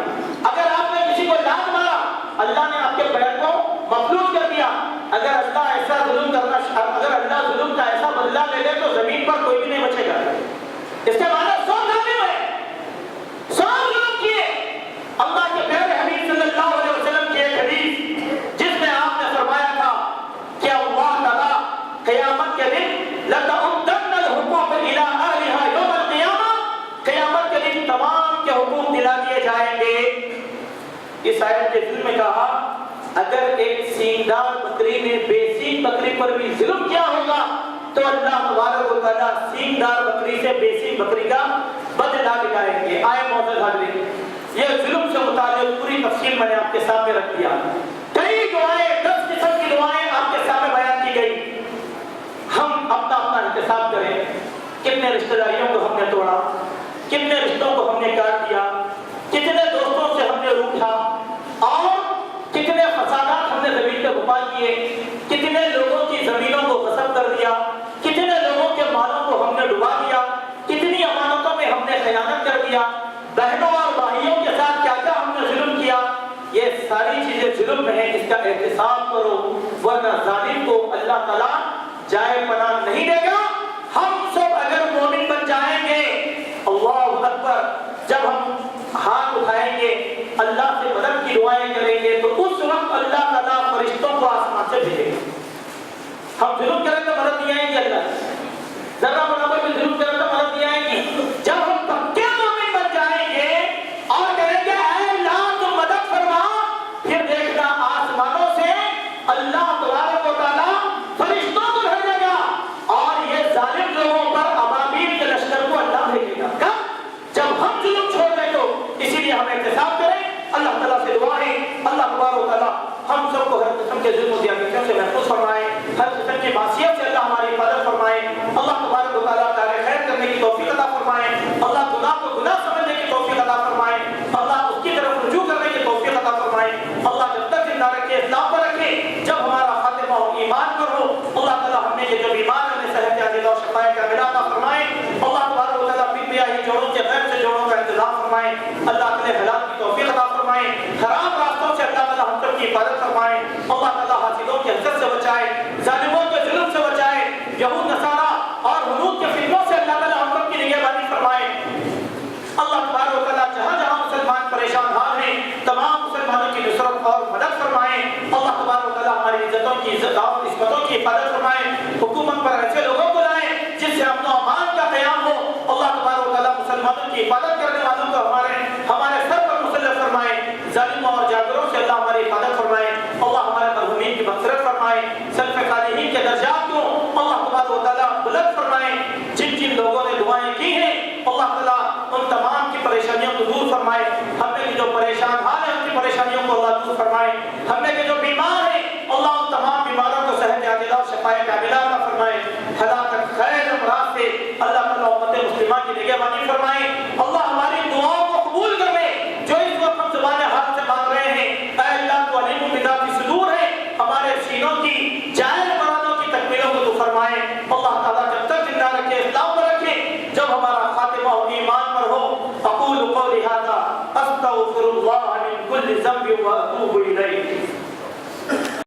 اگر آپ نے کسی کو لات مارا اللہ نے آپ کے پیر کو مفلوج کر دیا۔ اگر اللہ ایسا ظلم کرنا، اگر اللہ ظلم کا ایسا بدلہ لے لے تو زمین پر کوئی بھی نہیں بچے گا۔ اس کے معنی سو ظالم ہے، سو ظلم کیے۔ اللہ کے پیارے حبیب صلی اللہ علیہ وسلم کی ایک حدیث جس میں آپ نے فرمایا تھا کہ اللہ تعالیٰ قیامت کے دن لَتَعُدَّنَّ الْحُقُوقَ إِلَىٰ أَهْلِهَا يَوْمَ الْقِيَامَةِ، قیامت کے دن تمام کے حقوق دلا دیے جائیں گے۔ اس آیت کے ذکر میں کہا اگر ایک سینگدار بکری نے بے سینگ بکری پر بھی ظلم کیا ہوگا تو اللہ تبارک و تعالیٰ سینگدار بکری سے بے سینگ بکری کا بدلہ دلائیں گے۔ آئے معزز حاضرین، یہ ظلم سے متعلق پوری تفصیل میں نے آپ کے سامنے رکھ دیا۔ کئی دعائیں، 10 قسم کی دعائیں آپ کے سامنے بیان کی گئی۔ ہم اپنا احتساب کریں، کتنے رشتہ داریوں کو ہم نے توڑا، کتنے رشتوں کو ہم نے کاٹ دیا، کتنے دوستوں سے ہم نے روٹھا اور کتنے فسادات ہم نے زمین پہ بپا کیے، کتنے لوگوں کی زمینوں کو غصب کر دیا، کتنے لوگوں کے مالوں کو ہم نے ڈبا دیا، کتنی امانتوں میں ہم نے خیانت کر دیا، بہنوں اور بھائیوں کے ساتھ کیا کیا ہم نے ظلم کیا۔ یہ ساری چیزیں ظلم میں ہیں، اس کا احتساب کرو ورنہ ظالم کو اللہ تعالیٰ جائے پناہ نہیں دے گا۔ ہم سب اگر مومن بن جائیں گے، اللہ اکبر، جب ہم ہاتھ اٹھائیں گے اللہ سے مدد کی دعائیں کریں گے تو اس وقت اللہ تعالیٰ فرشتوں کو آسمان سے بھیجے گا۔ ہم ظلم کریں تو مدد نہیں آئے گی، اللہ ذرا برابر بھی ظلم کریں تو مدد نہیں آئے گی۔ جب ہم پکے مومن بن جائیں گے اور کہیں گے اے اللہ تو مدد فرما، پھر دیکھنا آسمانوں سے اللہ تبارک و تعالیٰ فرشتوں کو بھیجے گا اور یہ ظالم لوگوں پر ابابیل کے لشکر کو اللہ بھیجے گا۔ کب؟ جب ہم ظلم چھوڑ دیں تو اسی لیے ہم احتساب کریں۔ اللہ تعالیٰ سے دعا ہے اللہ تبارک و تعالیٰ ہم سب کو ہر قسم کے ظلم و زیادتیوں سے محفوظ فرمائے، ہر قسم کی معصیت سے اللہ ہماری حفاظت فرمائے۔ اللہ تبارک و تعالیٰ کار خیر کرنے کی توفیق عطا فرمائے، اللہ گناہ کو گناہ سمجھنے کی توفیق عطا فرمائے، اللہ اس کی طرف رجوع کرنے کی توفیق عطا فرمائے۔ اللہ جب تک زندہ رکھے، اسلام پر رکھے، جب ہمارا خاتمہ ہو ایمان پر ہو، اللہ تعالیٰ ہم نے جو بیمار ہے انہیں صحت عاجلہ اور شفائے کاملہ عطا فرمائے۔ اللہ تبارک و تعالیٰ بیاہی جوڑوں کے غیب سے جوڑوں کا انتظام فرمائے، اللہ تعالیٰ حلال کی توفیق عطا فرمائے، حرام راستوں سے اللہ تعالیٰ ہم سب کی حفاظت فرمائے، اللہ تعالیٰ حاسدوں کی حسد سے بچائے، ظالموں کے ظلم سے بچائے، یہود نصارہ اور ہنود کے فتنوں سے اللہ تعالیٰ ہم سب کی نگہبانی فرمائے۔ اللہ تبارک و تعالیٰ جہاں جہاں مسلمان پریشان حال ہیں تمام مسلمانوں کی نصرت اور مدد فرمائے۔ اللہ تبارک و تعالیٰ ہماری عزتوں کی عزت اور عصمتوں کی حفاظت فرمائے، حکومت پر ایسے لوگوں کو لائے جس سے امن و امان کا قیام ہو۔ اللہ تبارک و تعالیٰ مسلمانوں کی حفاظت کرنے والوں کو ہمارے سر پر مسلط فرمائے، ظالموں اور جابروں سے اللہ ہماری حفاظت فرمائے۔ اللہ ہمارے مرحومین کی مغفرت فرمائے، سلف صالحین کے درجات کو اللہ تبارک و تعالیٰ بلند فرمائے۔ جن جن لوگوں نے دعائیں کی ہیں اللہ تعالیٰ ان تمام کی پریشانیوں کو دور فرمائے۔ ہم نے جو پریشان حال ہیں ان کی پریشانیوں کو اللہ دور فرمائے۔ ہم نے جو بیمار ہیں اللہ ان تمام بیماروں کو صحت عاجلہ اور شفائے کاملہ عطا فرمائے۔ ہلاکت خیر امراض سے اللہ تعالیٰ امت مسلمہ کی نگہبانی فرمائے۔